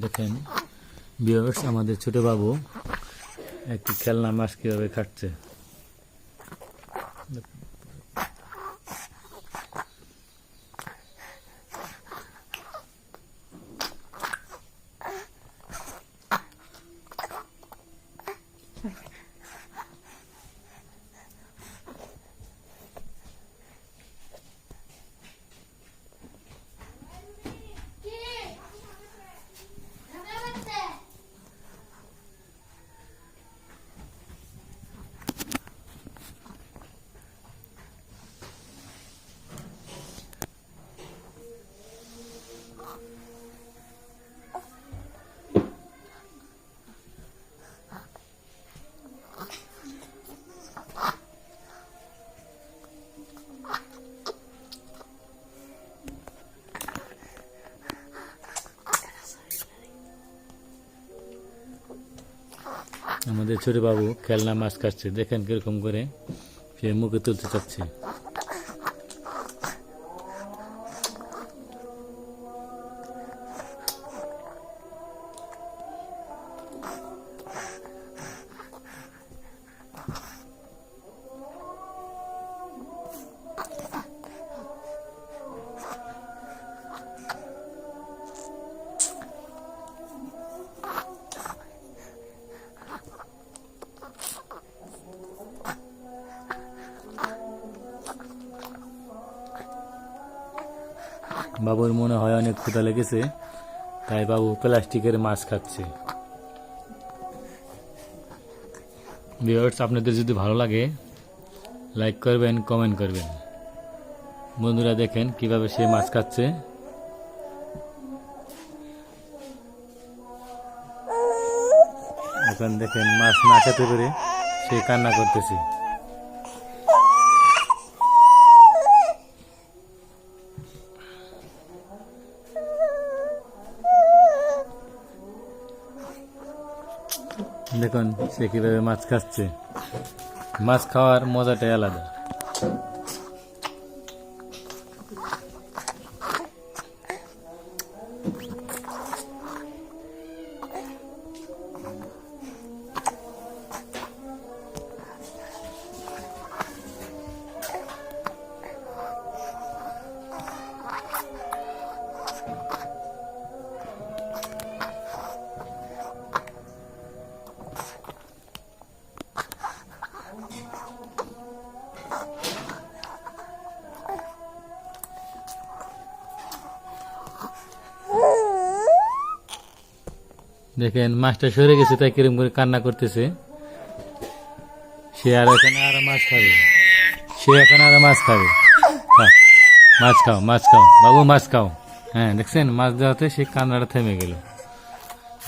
দেখেন ভিউয়ার্স, আমাদের ছোট বাবু একটি খেলনা মাছ কিভাবে খাচ্ছে। আমাদের ছোট বাবু খেলনা মাছ খাচ্ছে, দেখেন কিরকম করে সে মুখে তুলতে চাচ্ছে। বাবুর মনে হয় অনেক ক্ষুধা লেগেছে, তাই বাবু প্লাস্টিকের মাছ খাচ্ছে। ভিউয়ার্স, আপনাদের যদি ভালো লাগে লাইক করবেন, কমেন্ট করবেন। বন্ধুরা দেখেন কিভাবে সে মাছ খাচ্ছে। এখন দেখেন মাছ না খেতে পেরে সে কান্না করতেছে। দেখুন সে কিভাবে মাছ খাচ্ছে। মাছ খাওয়ার মজাটাই আলাদা। দেখেন মাছটা সরে গেছে, তাই কিরকম করে কান্না করতেছে। সে আর এখানে আরো মাছ খাবে, সে এখন আরো মাছ খাবে। মাছ খাও, মাছ খাও বাবু, মাছ খাও। হ্যাঁ দেখছেন, মাছ দেওয়াতে সে কান্নাটা থেমে গেল।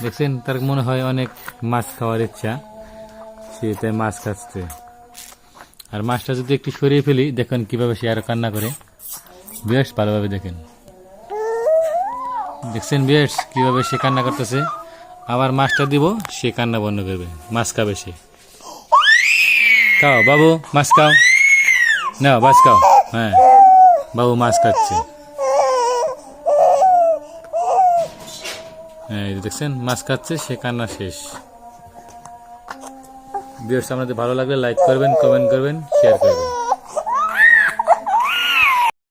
দেখছেন, তার মনে হয় অনেক মাছ খাওয়ার ইচ্ছা, সে তাই মাছ খাচ্ছে। আর মাছটা যদি একটু সরিয়ে ফেলি, দেখেন কিভাবে সে আরো কান্না করে। বেশ ভালোভাবে দেখেন, দেখছেন বেশ কিভাবে সে কান্না করতেছে। আবার মাছটা দিব, সে কান্না বন্ধ করবে, মাছ খাবে সে। খাও বাবু, মাছ খাও, নাও মাছ খাও। হ্যাঁ বাবু মাছ খাচ্ছে। হ্যাঁ দেখছেন মাছ খাচ্ছে, সে কান্না শেষ। ভিডিওটা আপনাদের ভালো লাগলে লাইক করবেন, কমেন্ট করবেন, শেয়ার করবেন।